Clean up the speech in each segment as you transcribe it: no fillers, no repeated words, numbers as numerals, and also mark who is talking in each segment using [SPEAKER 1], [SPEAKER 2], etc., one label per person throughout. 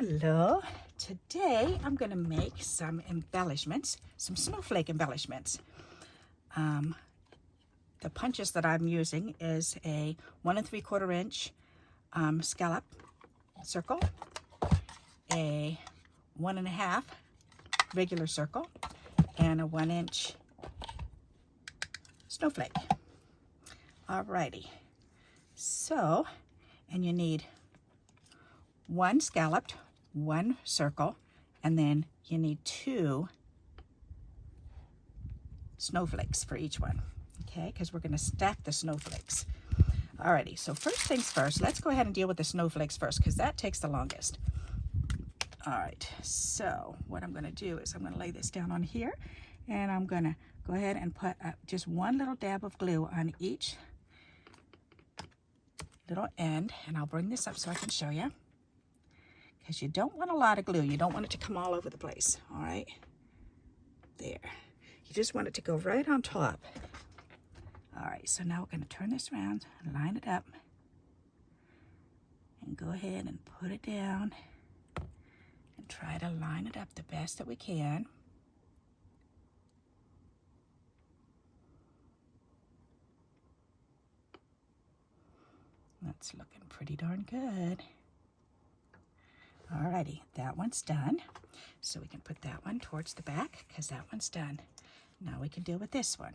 [SPEAKER 1] Hello, today I'm going to make some embellishments, some snowflake embellishments. The punches that I'm using is a 1 3/4 inch scallop circle, a 1 1/2 regular circle, and a 1 inch snowflake. Alrighty, so, and you need 1 scalloped, 1 circle, and then you need 2 snowflakes for each one, okay? Because we're going to stack the snowflakes. Alrighty, so first things first, let's go ahead and deal with the snowflakes first, because that takes the longest. Alright, so what I'm going to do is I'm going to lay this down on here, and I'm going to go ahead and put just 1 little dab of glue on each little end, and I'll bring this up so I can show you. Because you don't want a lot of glue. You don't want it to come all over the place. All right. There. You just want it to go right on top. All right. So now we're going to turn this around, line it up, and go ahead and put it down and try to line it up the best that we can. That's looking pretty darn good. Alrighty, that one's done. So we can put that one towards the back because that one's done. Now we can deal with this one.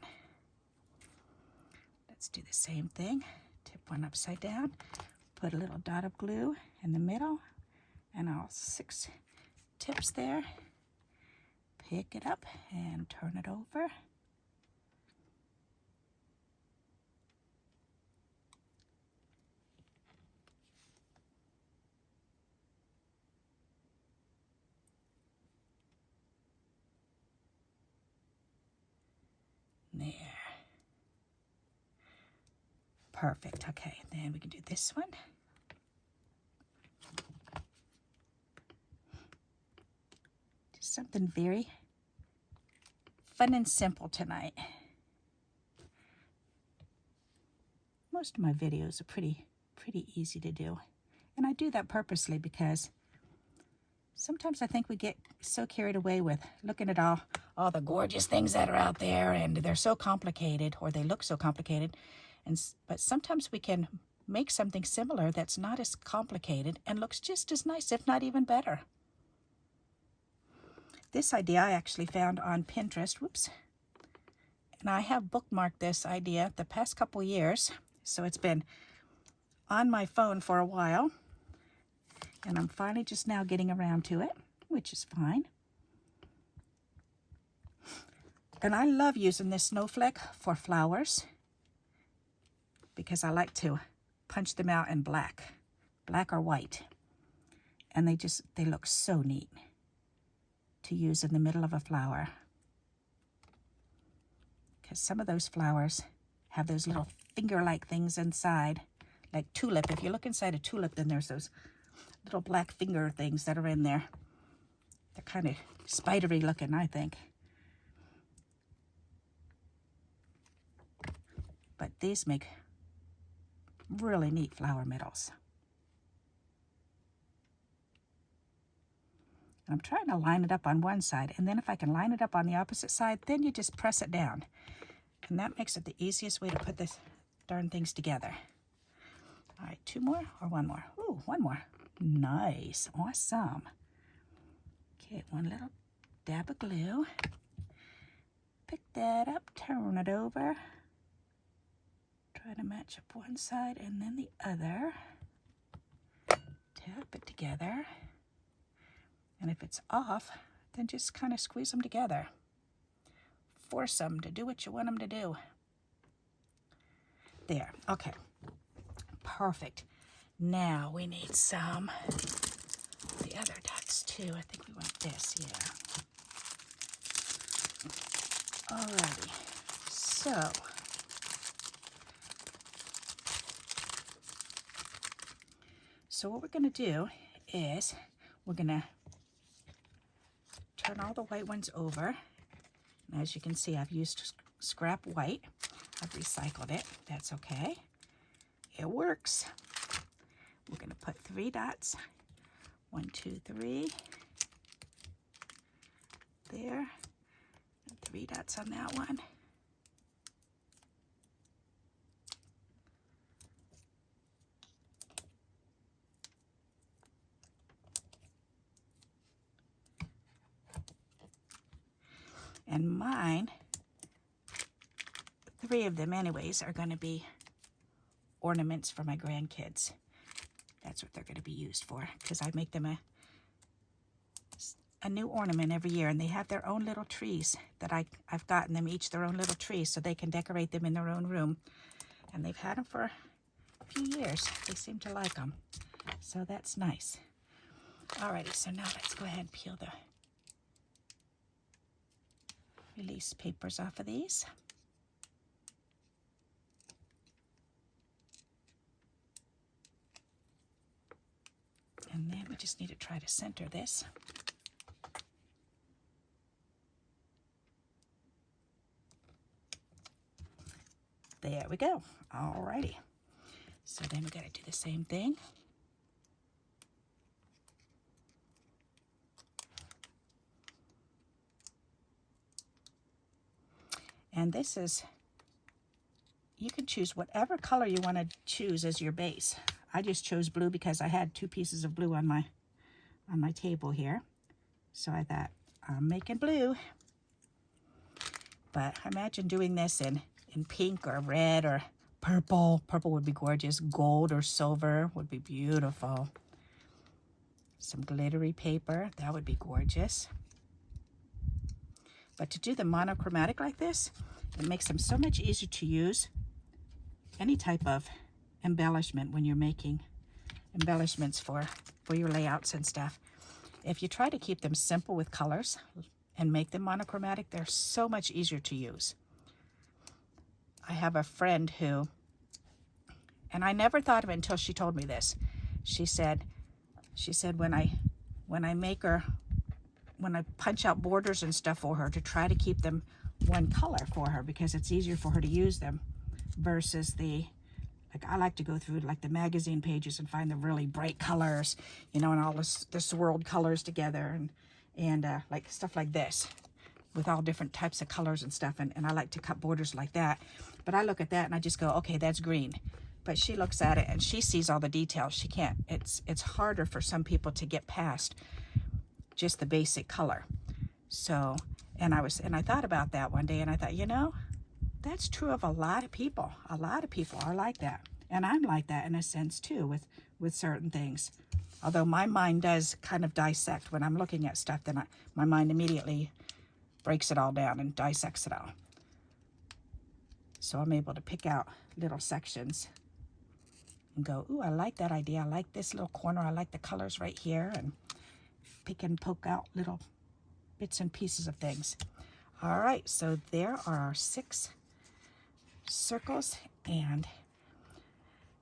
[SPEAKER 1] Let's do the same thing. Tip one upside down, put a little dot of glue in the middle, and all 6 tips there. Pick it up and turn it over. There. Perfect. Okay, then we can do this one. Just something very fun and simple tonight. Most of my videos are pretty easy to do. And I do that purposely because sometimes I think we get so carried away with looking at all the gorgeous things that are out there, and they're so complicated, or they look so complicated. But sometimes we can make something similar that's not as complicated and looks just as nice, if not even better. This idea I actually found on Pinterest. Whoops. And I have bookmarked this idea the past couple years, so it's been on my phone for a while. And I'm finally just now getting around to it, which is fine. And I love using this snowflake for flowers because I like to punch them out in black or white. And they look so neat to use in the middle of a flower. Because some of those flowers have those little finger-like things inside, like tulip. If you look inside a tulip, then there's those little black finger things that are in there. They're kind of spidery looking, I think. But these make really neat flower middles. And I'm trying to line it up on one side, and then if I can line it up on the opposite side, then you just press it down. And that makes it the easiest way to put this darn things together. All right, 2 more or 1 more? Ooh, 1 more. Nice, awesome. Okay, 1 little dab of glue. Pick that up, turn it over. Try to match up one side and then the other. Tap it together. And if it's off, then just kind of squeeze them together. Force them to do what you want them to do. There, okay. Perfect. Now we need some the other dots too. I think we want this, yeah. Alrighty. So what we're going to do is we're going to turn all the white ones over. And as you can see, I've used scrap white. I've recycled it. That's okay. It works. We're going to put 3 dots 1, 2, 3. There. 3 dots on that one. And mine, 3 of them anyways, are going to be ornaments for my grandkids. That's what they're going to be used for, because I make them a new ornament every year, and they have their own little trees that I've gotten them each their own little trees so they can decorate them in their own room. And they've had them for a few years. They seem to like them. So that's nice. Alrighty, so now let's go ahead and peel the release papers off of these. And then we just need to try to center this. There we go. Alrighty. So then we got to do the same thing. And this is, you can choose whatever color you want to choose as your base. I just chose blue because I had 2 pieces of blue on my table here. So I thought, I'm making blue. But imagine doing this in pink or red or purple. Purple would be gorgeous. Gold or silver would be beautiful. Some glittery paper, that would be gorgeous. But to do the monochromatic like this, it makes them so much easier to use. Any type of embellishment when you're making embellishments for your layouts and stuff. If you try to keep them simple with colors and make them monochromatic, they're so much easier to use. I have a friend who, and I never thought of it until she told me this. She said when I punch out borders and stuff for her, to try to keep them one color for her because it's easier for her to use them versus like I like to go through like the magazine pages and find the really bright colors, you know, and all the swirled colors together and like stuff like this with all different types of colors and stuff. And I like to cut borders like that. But I look at that and I just go, okay, that's green. But she looks at it and she sees all the details. She can't. It's harder for some people to get past just the basic color. So, and I thought about that one day and I thought, you know, that's true of a lot of people. A lot of people are like that. And I'm like that in a sense too with certain things. Although my mind does kind of dissect when I'm looking at stuff, then my mind immediately breaks it all down and dissects it all. So I'm able to pick out little sections and go, ooh, I like that idea. I like this little corner. I like the colors right here, and pick and poke out little bits and pieces of things. All right, so there are our 6 circles and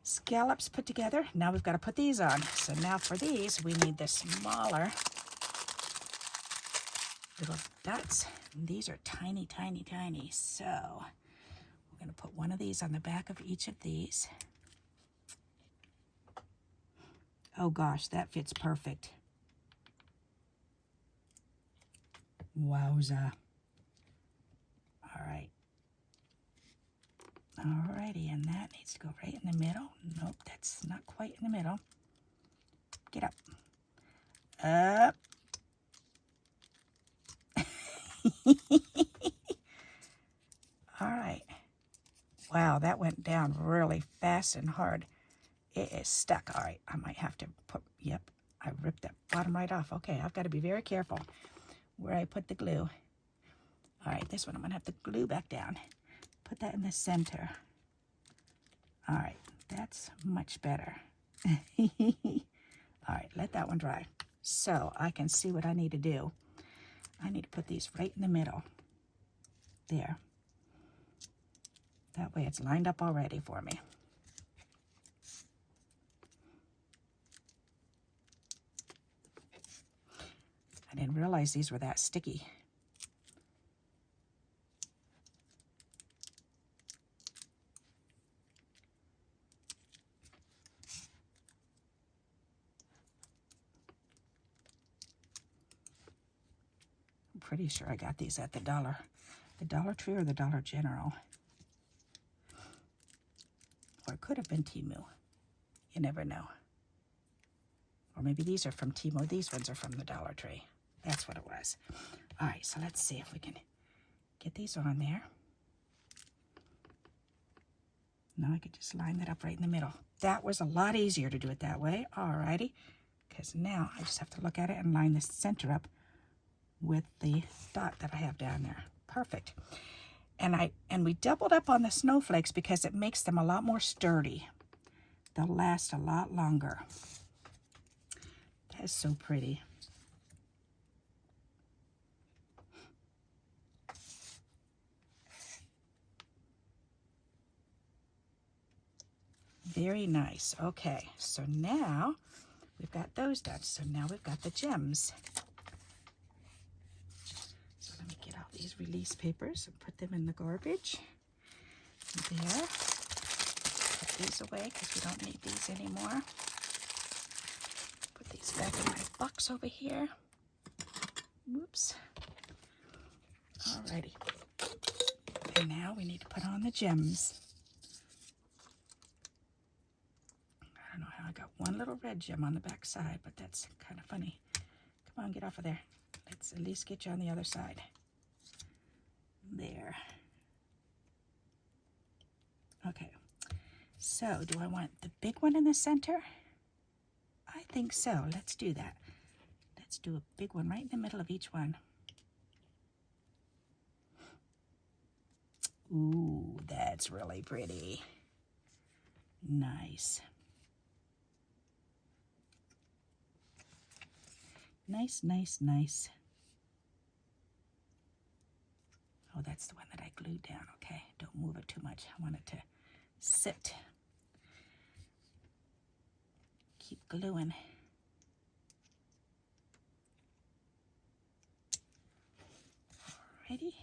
[SPEAKER 1] scallops put together. Now we've got to put these on. So now for these, we need the smaller little dots. And these are tiny, tiny, tiny. So we're going to put one of these on the back of each of these. Oh gosh, that fits perfect. Wowza. All right. Alrighty, and that needs to go right in the middle. Nope, that's not quite in the middle. Get up. Up. All right. Wow, that went down really fast and hard. It is stuck. All right, I might have to put, yep, I ripped that bottom right off. Okay, I've got to be very careful where I put the glue. All right, this one I'm going to have to glue back down. Put that in the center. All right, that's much better. All right, let that one dry. So I can see what I need to do. I need to put these right in the middle. There. That way it's lined up already for me. I didn't realize these were that sticky. pretty sure I got these at the Dollar Tree or the Dollar General. Or it could have been Temu. You never know. Or maybe these are from Temu. These ones are from the Dollar Tree. That's what it was. All right, so let's see if we can get these on there. Now I could just line that up right in the middle. That was a lot easier to do it that way. All righty. Because now I just have to look at it and line the center up with the dot that I have down there. Perfect. And we doubled up on the snowflakes because it makes them a lot more sturdy. They'll last a lot longer. That is so pretty. Very nice. Okay, so now we've got those done. So now we've got the gems. So let me get out these release papers and put them in the garbage. There. Put these away because we don't need these anymore. Put these back in my box over here. Whoops. Alrighty. And now we need to put on the gems. I don't know how I got one little red gem on the back side, but that's kind of funny. Come on, get off of there. Let's at least get you on the other side. There. Okay. So, do I want the big one in the center? I think so. Let's do that. Let's do a big one right in the middle of each one. Ooh, that's really pretty. Nice. Nice, nice, nice. Oh, that's the one that I glued down. Okay, don't move it too much. I want it to sit. Keep gluing. Alrighty.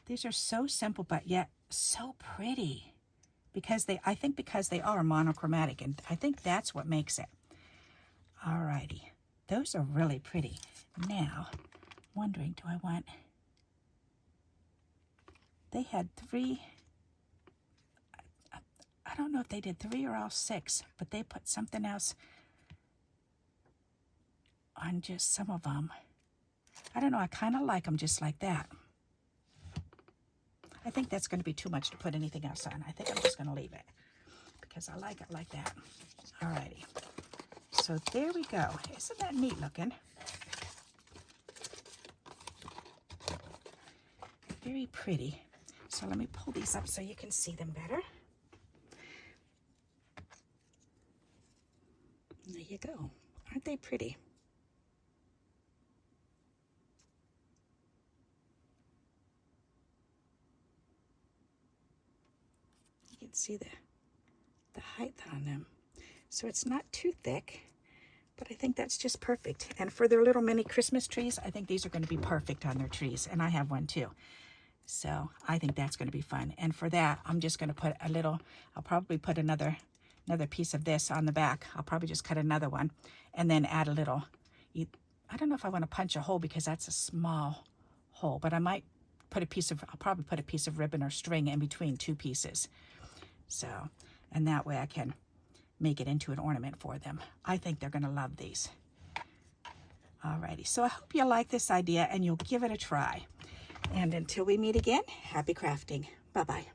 [SPEAKER 1] These are so simple, but yet so pretty. I think because they are monochromatic, and I think that's what makes it. Alrighty, those are really pretty. Now, wondering, do I want, they had 3, I don't know if they did 3 or all 6, but they put something else on just some of them. I don't know, I kind of like them just like that. I think that's going to be too much to put anything else on. I think I'm just going to leave it because I like it like that. Alrighty. So there we go. Isn't that neat looking? Very pretty. So let me pull these up so you can see them better. There you go. Aren't they pretty? You can see the height on them. So it's not too thick, but I think that's just perfect. And for their little mini Christmas trees, I think these are going to be perfect on their trees. And I have one too. So I think that's going to be fun. And for that, I'm just going to put a little, I'll probably put another piece of this on the back. I'll probably just cut another one and then add a little, I don't know if I want to punch a hole because that's a small hole, but I might put I'll probably put a piece of ribbon or string in between 2 pieces. So, and that way I can make it into an ornament for them. I think they're going to love these. Alrighty, so I hope you like this idea and you'll give it a try. And until we meet again, happy crafting. Bye-bye.